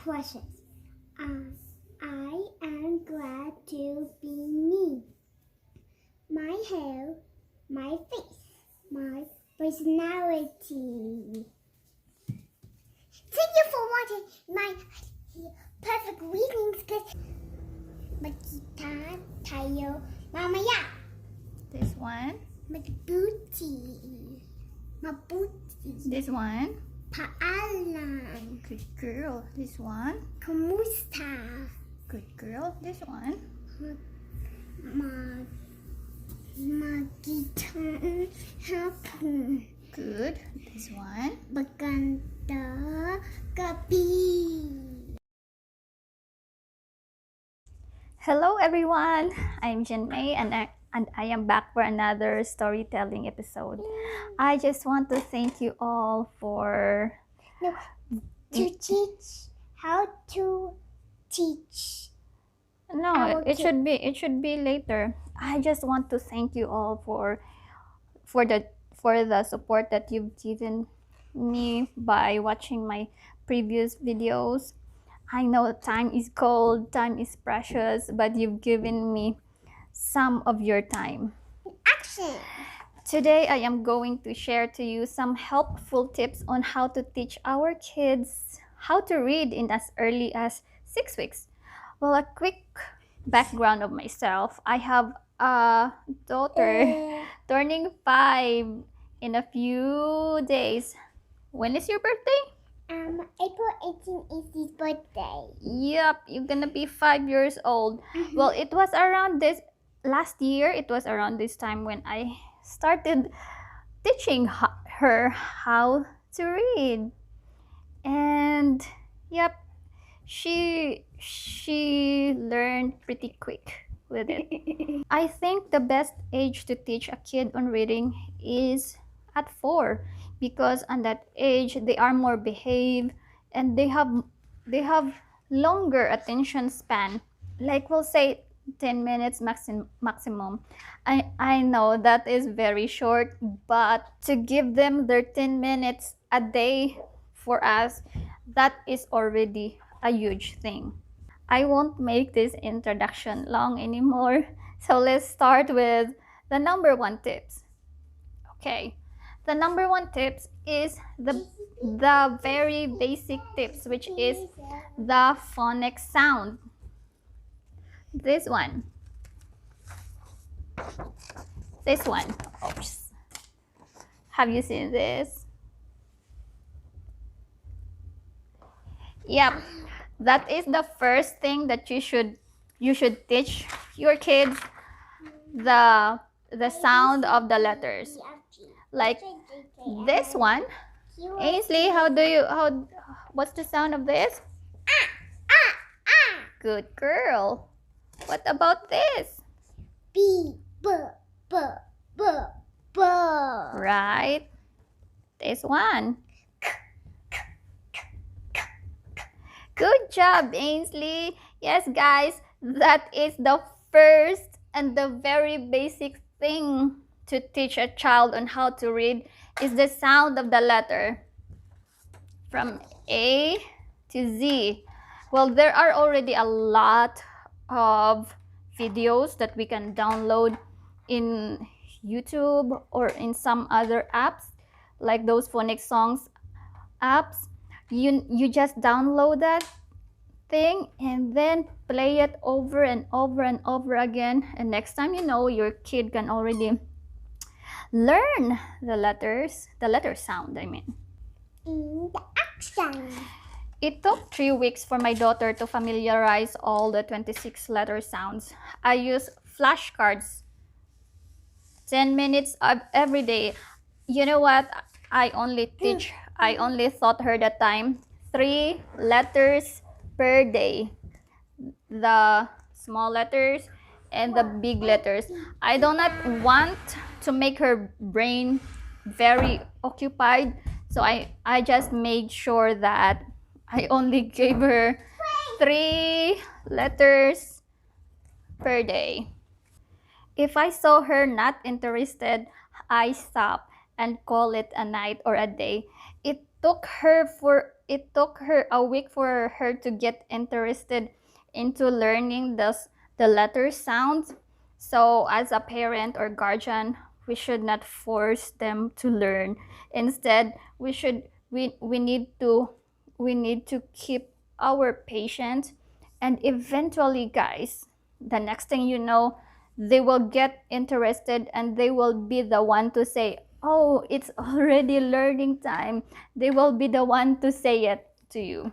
precious. I am glad to be me. My hair, my face, my personality. Thank you for watching my perfect readings. Makita tayo mamaya. This one. Mabuti. Mabuti. This one. Paalam. Good girl. This one. Kamusta? Good girl. This one. Magitang hapon. Good. This one. Maganda gabi. Hello everyone. I'm Jinmei and I am back for another storytelling episode. I just want to thank you all for To teach how to teach. No, it should be later. I just want to thank you all for the support that you've given me by watching my previous videos. I know time is gold, time is precious, but you've given me some of your time. Action! Today I am going to share to you some helpful tips on how to teach our kids how to read in as early as 6 weeks. Well, a quick background of myself. I have a daughter turning 5 in a few days. When is your birthday? April 18th is his birthday. Yep, you're gonna be 5 years old. Well, it was around this last year. It was around this time when I started teaching her how to read, and yep, she learned pretty quick with it. I think the best age to teach a kid on reading is at 4, because on that age they are more behaved and they have longer attention span. Like we'll say 10 minutes maximum. I know that is very short, but to give them their 10 minutes a day for us, that is already a huge thing. I won't make this introduction long anymore, so let's start with the number 1 tips. Okay, the number 1 tips is the very basic tips, which is the phonics sound. This one. Oops. Have you seen this? Yep, that is the first thing that you should teach your kids, the sound of the letters. Like this one. Ainsley, what's the sound of this? Good girl. What about this? B, b, b, b, b. Right. This one. Good job, Ainsley. Yes, guys, that is the first and the very basic thing to teach a child on how to read is the sound of the letter from A to Z. Well, there are already a lot of videos that we can download in YouTube or in some other apps, like those phonics songs apps. You just download that thing and then play it over and over and over again, and next time you know, your kid can already learn the letter sound, I mean. In the action. It took 3 weeks for my daughter to familiarize all the 26 letter sounds. I use flashcards, 10 minutes every day. You know what? I only taught her that time 3 letters per day. The small letters and the big letters. I do not want to make her brain very occupied, so I just made sure that I only gave her 3 letters per day. If I saw her not interested, I stop and call it a night or a day. took her a week for her to get interested into learning the letter sounds. So as a parent or guardian, we should not force them to learn. Instead, we need to keep our patience, and eventually, guys, the next thing you know, they will get interested and they will be the one to say, oh, it's already learning time. They will be the one to say it to you.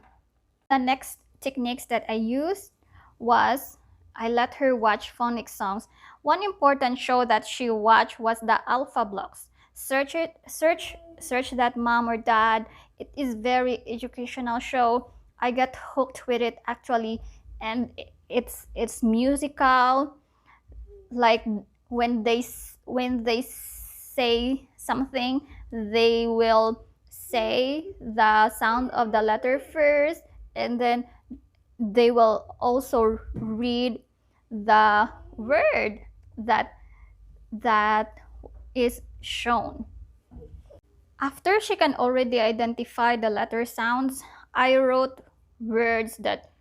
The next techniques that I used was I let her watch phonics songs. One important show that she watched was the Alpha Blocks. Search that, mom or dad. It is very educational show. I got hooked with it actually, and it's musical. Like when they say something, they will say the sound of the letter first, and then they will also read the word that that is shown. After she can already identify the letter sounds, I wrote words that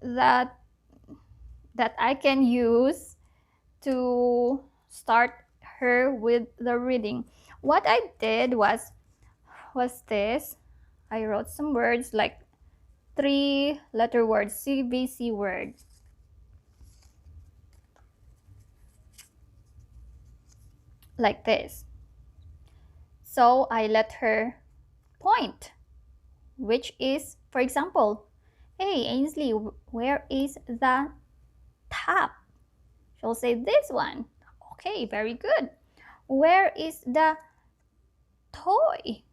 that I can use to start her with the reading. What I did was this. I wrote some words like 3-letter words, CVC words, like this. So I let her point, which is, for example, hey Ainsley, where is the tap? She'll say this one. Okay, very good. Where is the toy?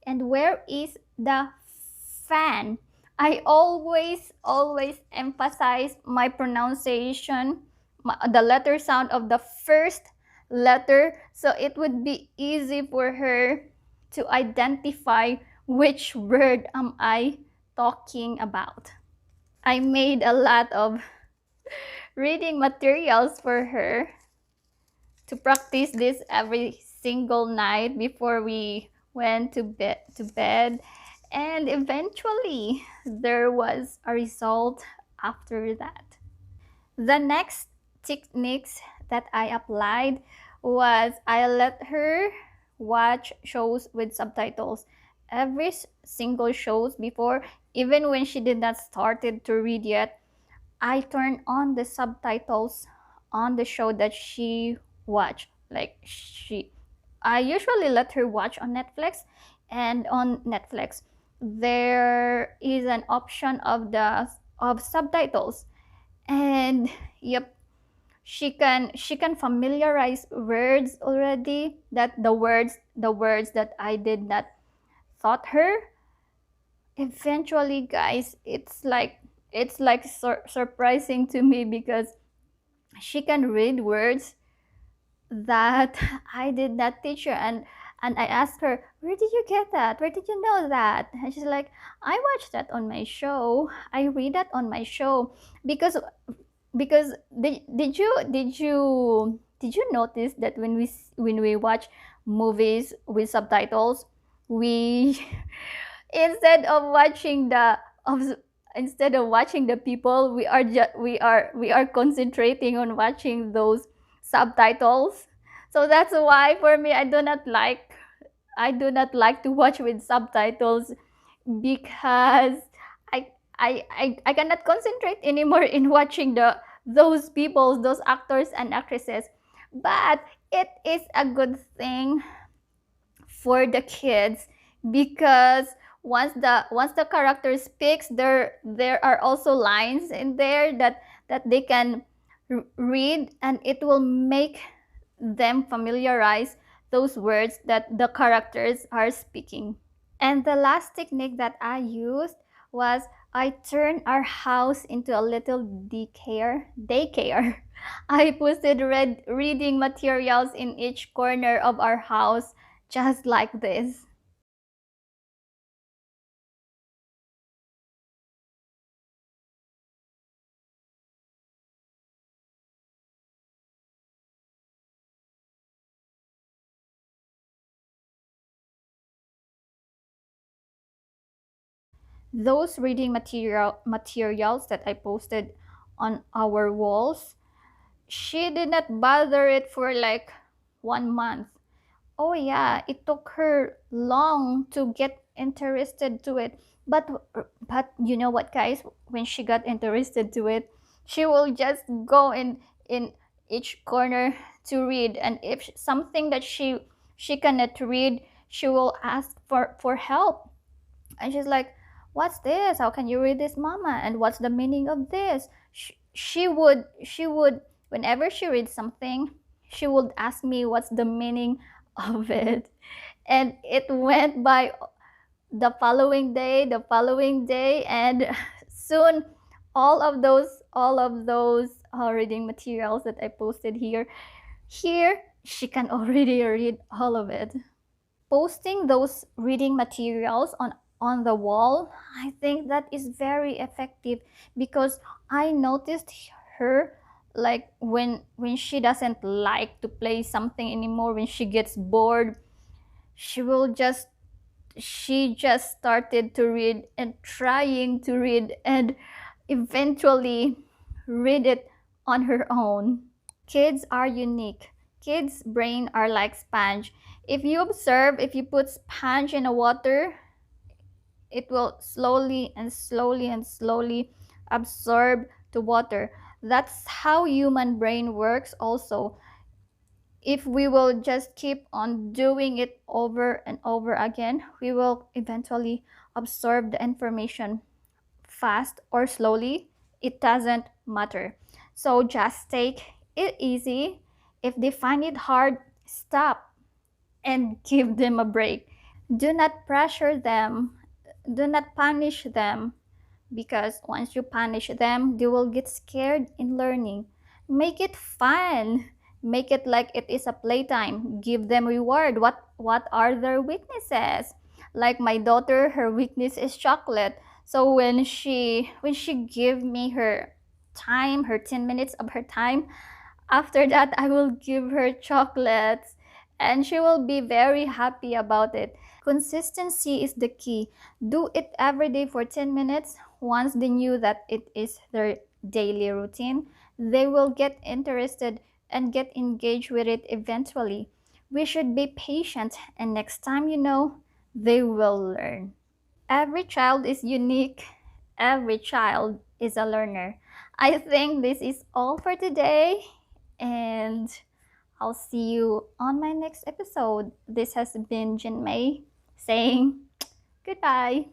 And where is the fan? I always emphasize my pronunciation, the letter sound of the first letter, so it would be easy for her to identify which word am I talking about. I made a lot of reading materials for her to practice this every single night before we went to bed, and eventually there was a result after that. The next techniques that I applied was I let her watch shows with subtitles. Every single shows before, even when she did not started to read yet, I turn on the subtitles on the show that she watched. I usually let her watch on Netflix, and on Netflix there is an option of subtitles, and yep, she can familiarize words already, that the words that I did not taught her. Eventually, guys, it's like surprising to me because she can read words that I did not teach her, and I asked her, where did you get that? Where did you know that? And she's like, I watched that on my show. I read that on my show. Because did you notice that when we watch movies with subtitles, we instead of watching the of instead of watching the people, we are concentrating on watching those subtitles. So that's why for me, I do not like to watch with subtitles, because I I cannot concentrate anymore in watching those people, those actors and actresses. But it is a good thing for the kids, because once the character speaks, there are also lines in there that they can read, and it will make them familiarize those words that the characters are speaking. And the last technique that I used was I turned our house into a little daycare. I posted reading materials in each corner of our house, just like this. those reading materials that I posted on our walls, she did not bother it for like 1 month. Oh yeah, it took her long to get interested to it. But you know what, guys? When she got interested to it, she will just go in each corner to read. And if something that she cannot read, she will ask for help. And she's like, "What's this? How can you read this, Mama? And what's the meaning of this?" She would whenever she reads something, she would ask me what's the meaning of it. And it went by the following day, and soon all of those reading materials that I posted here, she can already read all of it. Posting those reading materials on the wall, I think that is very effective, because I noticed her, like when she doesn't like to play something anymore, when she gets bored, she just started to read and trying to read, and eventually read it on her own. Kids are unique. Kids' brain are like sponge. If you observe, if you put sponge in a water, it will slowly and slowly and slowly absorb the water. That's how human brain works also. If we will just keep on doing it over and over again, we will eventually absorb the information fast or slowly. It doesn't matter. So just take it easy. If they find it hard, stop and give them a break. Do not pressure them, do not punish them, because once you punish them, they will get scared in learning. Make it fun. Make it like it is a playtime. Give them reward. What are their weaknesses? Like my daughter, her weakness is chocolate. So when she give me her time, her 10 minutes of her time, after that I will give her chocolates, and she will be very happy about it. Consistency is the key. Do it every day for 10 minutes. Once they knew that it is their daily routine, they will get interested and get engaged with it eventually. We should be patient, and next time they will learn. Every child is unique. Every child is a learner. I think this is all for today, and I'll see you on my next episode. This has been Jinmei saying goodbye.